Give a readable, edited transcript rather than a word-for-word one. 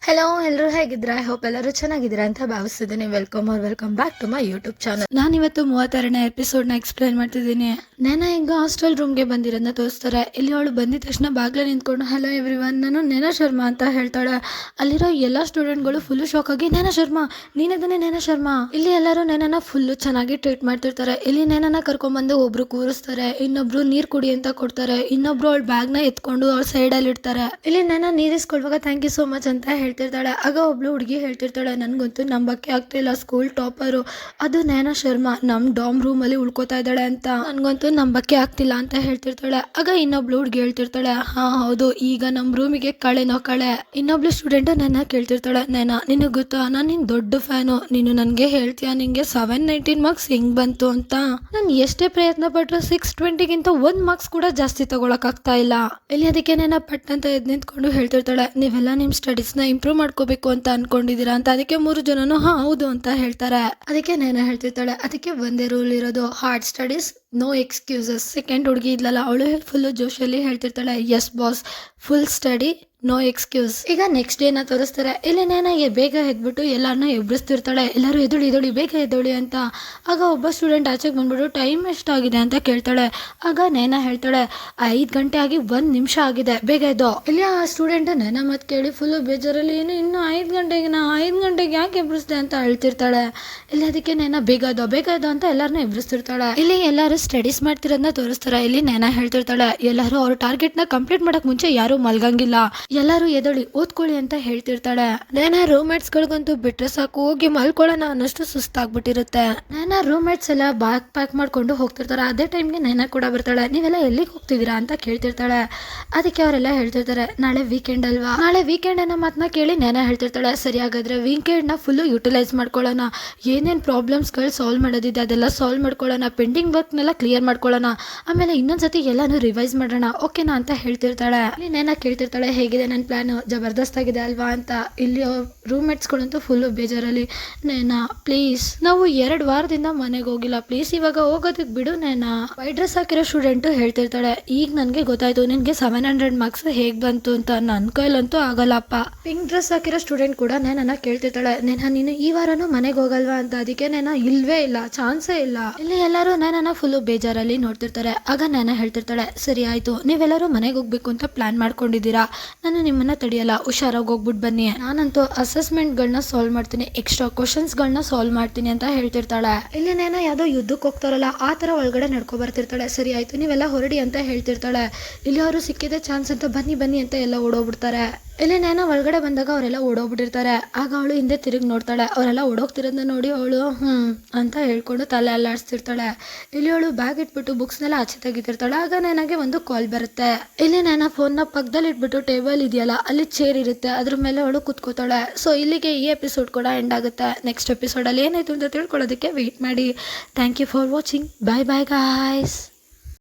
Hello ಎಲ್ಲರೂ ಹೇಗಿದ್ದೀರಾ? I hope ಎಲ್ಲರೂ ಚೆನ್ನಾಗಿದ್ದೀರಾ ಅಂತ ಭಾವಿಸ್ತಿದ್ದೀನಿ. Welcome back to my YouTube channel. ನಾನಿವತ್ತು 32ನೇ ಎಪಿಸೋಡ್ನ ಎಕ್ಸ್ಪ್ಲೇನ್ ಮಾಡ್ತಿದ್ದೀನಿ. ನೆನ ಈಗ ಹಾಸ್ಟೆಲ್ ರೂಮ್ಗೆ ಬಂದಿರೋದನ್ನ ತೋರಿಸ್ತಾರೆ. ಇಲ್ಲಿ ಅವಳು ಬಂದಿದ ತಕ್ಷಣ ಬಾಗ್ಲೇ ನಿಂತ್ಕೊಂಡು ಹಲೋ ಎವ್ರಿವನ್, ನಾನು ನೇನಾ ಶರ್ಮಾ ಅಂತ ಹೇಳ್ತಾಳೆ. ಅಲ್ಲಿರೋ ಎಲ್ಲ ಸ್ಟೂಡೆಂಟ್ಗಳು ಫುಲ್ಲು ಶಾಕ್ ಆಗಿ ನೇನಾ ಶರ್ಮಾ, ನೀನದನ್ನೇ ನೇನಾ ಶರ್ಮಾ. ಇಲ್ಲಿ ಎಲ್ಲರೂ ನೆನನ ಫುಲ್ಲು ಚೆನ್ನಾಗಿ ಟ್ರೀಟ್ ಮಾಡ್ತಿರ್ತಾರೆ. ಇಲ್ಲಿ ನೆನನ ಕರ್ಕೊಂಡ್ಬಂದು ಒಬ್ರು ಕೂರಿಸ್ತಾರೆ, ಇನ್ನೊಬ್ರು ನೀರ್ ಕುಡಿ ಅಂತ ಕೊಡ್ತಾರೆ, ಇನ್ನೊಬ್ರು ಅವಳ ಬ್ಯಾಗ್ನ ಎತ್ಕೊಂಡು ಅವಳ ಸೈಡಲ್ಲಿ ಇಡ್ತಾರೆ. ಇಲ್ಲಿ ನೆನ ನೀರಿಸ್ಕೊಳ್ವಾಗ ಥ್ಯಾಂಕ್ ಯು ಸೋ ಮಚ್ ಅಂತ ಹೇಳ್ತಿರ್ತಾಳೆ. ಆಗ ಒಬ್ಳು ಹುಡುಗಿ ಹೇಳ್ತಿರ್ತಾಳೆ, ನನ್ಗಂತೂ ನಂಬಕ್ಕೆ ಆಗ್ತಿಲ್ಲ, ಸ್ಕೂಲ್ ಟಾಪರು ಅದು ನೇನಾ ಶರ್ಮಾ ನಮ್ ಡಾಮ್ ರೂಮ್ ಅಲ್ಲಿ ಉಳ್ಕೋತಾ ಇದ್ದಾಳೆ ಅಂತ ನನ್ಗಂತೂ ನಂಬಕ್ಕೆ ಆಗ್ತಿಲ್ಲ ಅಂತ ಹೇಳ್ತಿರ್ತಾಳೆ. ಆಗ ಇನ್ನೊಬ್ಳು ಹುಡುಗಿ ಹೇಳ್ತಿರ್ತಾಳೆ, ಹಾ ಹೌದು, ಈಗ ನಮ್ ರೂಮಿಗೆ ಕಳೆನೋ ಕಳೆ. ಇನ್ನೊಬ್ಳು ಸ್ಟೂಡೆಂಟ್ ನನ್ನ ಕೇಳ್ತಿರ್ತಾಳೆ, ನೇನಾ ನಿನಗ್ ಗೊತ್ತಾ, ನಾನು ನಿನ್ ದೊಡ್ಡ ಫ್ಯಾನು, ನೀನು ನನ್ಗೆ ಹೇಳ್ತೀಯಾ ನಿಂಗೆ 719 ಮಾರ್ಕ್ಸ್ ಹೆಂಗ್ ಬಂತು ಅಂತ. ನಾನು ಎಷ್ಟೇ ಪ್ರಯತ್ನ ಪಟ್ರು 620ಗಿಂತ 1 ಮಾರ್ಕ್ಸ್ ಕೂಡ ಜಾಸ್ತಿ ತಗೊಳಕ್ ಆಗ್ತಾ ಇಲ್ಲ. ಇಲ್ಲಿ ಅದಕ್ಕೆ ನೇನಾ ಪಟ್ ಅಂತ ಎದ್ ನಿಂತ್ಕೊಂಡು ಹೇಳ್ತಿರ್ತಾಳೆ, ನೀವೆಲ್ಲ ನಿಮ್ ಸ್ಟಡೀಸ್ ನ ಇಂಪ್ರೂವ್ ಮಾಡ್ಕೋಬೇಕು ಅಂತ ಅನ್ಕೊಂಡಿದೀರಾ ಅಂತ. ಅದಕ್ಕೆ 3 ಜನನು ಹಾ ಹೌದು ಅಂತ ಹೇಳ್ತಾರೆ. ಅದಕ್ಕೆ ನೇನಾ ಹೇಳ್ತಿರ್ತಾಳೆ, ಅದಕ್ಕೆ ಒಂದೇ ರೂಲ್ ಇರೋದು, hard studies no excuses. Second ಹುಡುಗಿ ಇದ್ಲಲ್ಲ, ಅವಳು ಫುಲ್ ಜೋಶಲ್ಲಿ ಹೇಳ್ತಿರ್ತಾಳೆ, yes boss, full study no excuse. ಈಗ ನೆಕ್ಸ್ಟ್ ಡೇನ ತೋರಿಸ್ತಾರೆ. ಇಲ್ಲಿ ನೇನಾ ಬೇಗ ಎದ್ಬಿಟ್ಟು ಎಲ್ಲಾರನ್ನ ಎಬ್ಬಿಸ್ತಿರ್ತಾಳೆ, ಎಲ್ಲರೂ ಎದೊಳಿ ಬೇಗ ಎದೊಳಿ ಅಂತ. ಆಗ ಒಬ್ಬ ಸ್ಟೂಡೆಂಟ್ ಆಚೆಗೆ ಬಂದ್ಬಿಟ್ಟು ಟೈಮ್ ಎಷ್ಟಾಗಿದೆ ಅಂತ ಕೇಳ್ತಾಳೆ. ಆಗ ನೇನಾ ಹೇಳ್ತಾಳೆ, 5 ಗಂಟೆ ಆಗಿ 1 ನಿಮಿಷ ಆಗಿದೆ, ಬೇಗ ಎದ್ದೋ. ಇಲ್ಲಿ ಆ ಸ್ಟೂಡೆಂಟ್ ನೇನಾ ಮತ್ ಕೇಳಿ ಫುಲ್ ಬೇಜಾರಲ್ಲಿ, ಇನ್ನು 5 ಗಂಟೆಗೆ ಯಾಕೆ ಎಬ್ಬಿಸ್ದೆ ಅಂತ ಹೇಳ್ತಿರ್ತಾಳೆ. ಇಲ್ಲಿ ಅದಕ್ಕೆ ನೇನಾ ಬೇಗ ಎದ್ದೋ ಅಂತ ಎಲ್ಲಾರನ್ನ ಎಬ್ಬಿಸ್ತಿರ್ತಾಳೆ. ಇಲ್ಲಿ ಎಲ್ಲರೂ ಸ್ಟಡೀಸ್ ಮಾಡ್ತಿರೋದನ್ನ ತೋರಿಸ್ತಾರೆ. ಇಲ್ಲಿ ನೇನಾ ಹೇಳ್ತಿರ್ತಾಳೆ, ಎಲ್ಲರೂ ಅವ್ರ ಟಾರ್ಗೆಟ್ ನ ಕಂಪ್ಲೀಟ್ ಮಾಡಕ್ ಮುಂಚೆ ಯಾರು ಮಲ್ಗಂಗಿಲ್ಲ, ಎಲ್ಲರೂ ಎದೊಳಿ ಓದ್ಕೊಳ್ಳಿ ಅಂತ ಹೇಳ್ತಿರ್ತಾಳೆ. ನೇನಾ ರೂಮ್ಮೇಟ್ಸ್ ಗಳಿಗಂತೂ ಬಿಟ್ರೆ ಸಾಕು, ಹೋಗಿ ಮಲ್ಕೊಳ್ಳೋಣ ಅನ್ನಷ್ಟು ಸುಸ್ತಾಗ್ಬಿಟ್ಟಿರುತ್ತೆ. ನೇನಾ ರೂಮ್ಮೇಟ್ಸ್ ಎಲ್ಲ ಬ್ಯಾಗ್ ಪ್ಯಾಕ್ ಮಾಡ್ಕೊಂಡು ಹೋಗ್ತಿರ್ತಾರೆ. ಅದೇ ಟೈಮ್ಗೆ ನೇನಾ ಕೂಡ ಬರ್ತಾಳೆ. ನೀವೆಲ್ಲ ಎಲ್ಲಿಗೆ ಹೋಗ್ತಿದ್ದೀರಾ ಅಂತ ಕೇಳ್ತಿರ್ತಾಳೆ. ಅದಕ್ಕೆ ಅವರೆಲ್ಲ ಹೇಳ್ತಿರ್ತಾರೆ, ನಾಳೆ ವೀಕೆಂಡ್ ಅಲ್ವಾ, ನಾಳೆ ವೀಕೆಂಡ್ ಅನ್ನೋ ಮಾತನ್ನ ಕೇಳಿ ನೇನಾ ಹೇಳ್ತಿರ್ತಾಳೆ, ಸರಿ ಹಾಗಾದ್ರೆ ವೀಕೆಂಡ್ ನ ಫುಲ್ ಯುಟಿಲೈಸ್ ಮಾಡ್ಕೊಳ್ಳೋಣ, ಏನೇನ್ ಪ್ರಾಬ್ಲಮ್ಸ್ ಗಳು ಸಾಲ್ವ್ ಮಾಡೋದಿದೆ ಅದೆಲ್ಲ ಸಾಲ್ವ್ ಮಾಡ್ಕೊಳ್ಳೋಣ, ಪೆಂಡಿಂಗ್ ವರ್ಕ್ ನೆಲ್ಲ ಕ್ಲಿಯರ್ ಮಾಡ್ಕೊಳ್ಳೋಣ, ಆಮೇಲೆ ಇನ್ನೊಂದ್ಸತಿ ಎಲ್ಲಾನು ರಿವೈಸ್ ಮಾಡೋಣ, ಓಕೆನಾ ಅಂತ ಹೇಳ್ತಿರ್ತಾಳೆ. ಇಲ್ಲಿ ನೇನಾ ಕೇಳ್ತಿರ್ತಾಳೆ, ಹೇಗಿದೆ ನನ್ನ ಪ್ಲಾನ್, ಜಬರ್ದಸ್ತ್ ಆಗಿದೆ ಅಲ್ವಾ ಅಂತ. ಇಲ್ಲಿ ರೂಮ್ಮೇಟ್ಸ್ ಗಳಂತೂ ಫುಲ್ ಬೇಜಾರಲ್ಲಿ, ನೇನಾ ಪ್ಲೀಸ್ ನಾವು 2 ವಾರದಿಂದ ಮನೆಗೆ ಹೋಗಿಲ್ಲ, ಪ್ಲೀಸ್ ಇವಾಗ ಹೋಗೋದಕ್ಕೆ ಬಿಡು ನೇನಾ. ವೈಟ್ ಡ್ರೆಸ್ ಹಾಕಿರೋ ಸ್ಟೂಡೆಂಟ್ ಹೇಳ್ತಿರ್ತಾಳೆ, ಈಗ ನನ್ಗೆ ಗೊತ್ತಾಯ್ತು ನಿನ್ಗೆ 700 ಮಾರ್ಕ್ಸ್ ಹೇಗ್ ಬಂತು ಅಂತ, ನನ್ನ ಕೈಲಂತೂ ಆಗಲ್ಲಪ್ಪ. ಪಿಂಕ್ ಡ್ರೆಸ್ ಹಾಕಿರೋ ಸ್ಟೂಡೆಂಟ್ ಕೂಡ ನೇನಾ ಕೇಳ್ತಿರ್ತಾಳೆ, ನೇನಾ ನೀನು ಈ ವಾರನೂ ಮನೆಗೆ ಹೋಗಲ್ವಾ ಅಂತ. ಅದಕ್ಕೆ ನೇನಾ ಇಲ್ವೇ ಇಲ್ಲ, ಚಾನ್ಸೇ ಇಲ್ಲ. ಇಲ್ಲಿ ಎಲ್ಲರೂ ನೇನಾ ಫುಲ್ ಬೇಜಾರಲ್ಲಿ ನೋಡ್ತಿರ್ತಾರೆ. ಆಗ ನೇನಾ ಹೇಳ್ತಿರ್ತಾಳೆ, ಸರಿ ಆಯ್ತು, ನೀವೆಲ್ಲರೂ ಮನೆಗೆ ಹೋಗ್ಬೇಕು ಅಂತ ಪ್ಲಾನ್ ಮಾಡ್ಕೊಂಡಿದ್ದೀರಾ, ನಾನು ನಿಮ್ಮನ್ನ ತಡೆಯಲ್ಲ, ಹುಷಾರಾಗಿ ಹೋಗ್ಬಿಟ್ಟು ಬನ್ನಿ, ನಾನಂತೂ ಅಸೆಸ್ಮೆಂಟ್ ಗಳನ್ನ ಸಾಲ್ವ್ ಮಾಡ್ತೀನಿ, ಎಕ್ಸ್ಟ್ರಾ ಕ್ವಶನ್ಸ್ ಗಳನ್ನ ಸಾಲ್ವ್ ಮಾಡ್ತೀನಿ ಅಂತ ಹೇಳ್ತಿರ್ತಾಳೆ. ಇಲ್ಲಿ ನೇನಾ ಯಾವ್ದೋ ಯುದ್ಧಕ್ಕೆ ಹೋಗ್ತಾರಲ್ಲ ಆ ತರ ಒಳಗಡೆ ನಡ್ಕೊ ಬರ್ತಿರ್ತಾಳೆ. ಸರಿ ಆಯ್ತು ನೀವೆಲ್ಲ ಹೊರಡಿ ಅಂತ ಹೇಳ್ತಿರ್ತಾಳೆ. ಇಲ್ಲಿ ಅವರು ಸಿಕ್ಕಿದೆ ಚಾನ್ಸ್ ಅಂತ ಬನ್ನಿ ಅಂತ ಎಲ್ಲ ಓಡೋಗ್ಬಿಡ್ತಾರೆ. ಇಲ್ಲಿ ನೇನಾ ಒಳಗಡೆ ಬಂದಾಗ ಅವರೆಲ್ಲ ಓಡೋಗ್ಬಿಟ್ಟಿರ್ತಾರೆ. ಆಗ ಅವಳು ಹಿಂದೆ ತಿರುಗಿ ನೋಡ್ತಾಳೆ. ಅವರೆಲ್ಲ ಓಡೋಗ್ತಿರೋದನ್ನ ನೋಡಿ ಅವಳು ಅಂತ ಹೇಳ್ಕೊಂಡು ತಲೆ ಅಲ್ಲಾಡಿಸ್ತಿರ್ತಾಳೆ. ಇಲ್ಲಿ ಅವಳು ಬ್ಯಾಗ್ ಇಟ್ಬಿಟ್ಟು ಬುಕ್ಸ್ನೆಲ್ಲ ಆಚೆ ತೆಗಿತಿರ್ತಾಳೆ. ಆಗ ನನಗೆ ಒಂದು ಕಾಲ್ ಬರುತ್ತೆ. ಇಲ್ಲಿ ನೇನಾ ಫೋನ್ನ ಪಕ್ಕದಲ್ಲಿ ಇಟ್ಬಿಟ್ಟು ಟೇಬಲ್ ಇದೆಯಲ್ಲ ಅಲ್ಲಿ ಚೇರ್ ಇರುತ್ತೆ, ಅದ್ರ ಮೇಲೆ ಅವಳು ಕುತ್ಕೋತಾಳೆ. ಸೊ ಇಲ್ಲಿಗೆ ಈ ಎಪಿಸೋಡ್ ಕೂಡ ಎಂಡ್ ಆಗುತ್ತೆ. ನೆಕ್ಸ್ಟ್ ಎಪಿಸೋಡಲ್ಲಿ ಏನಾಯ್ತು ಅಂತ ತಿಳ್ಕೊಳ್ಳೋದಕ್ಕೆ ವೆಯ್ಟ್ ಮಾಡಿ. Thank you for watching. Bye guys.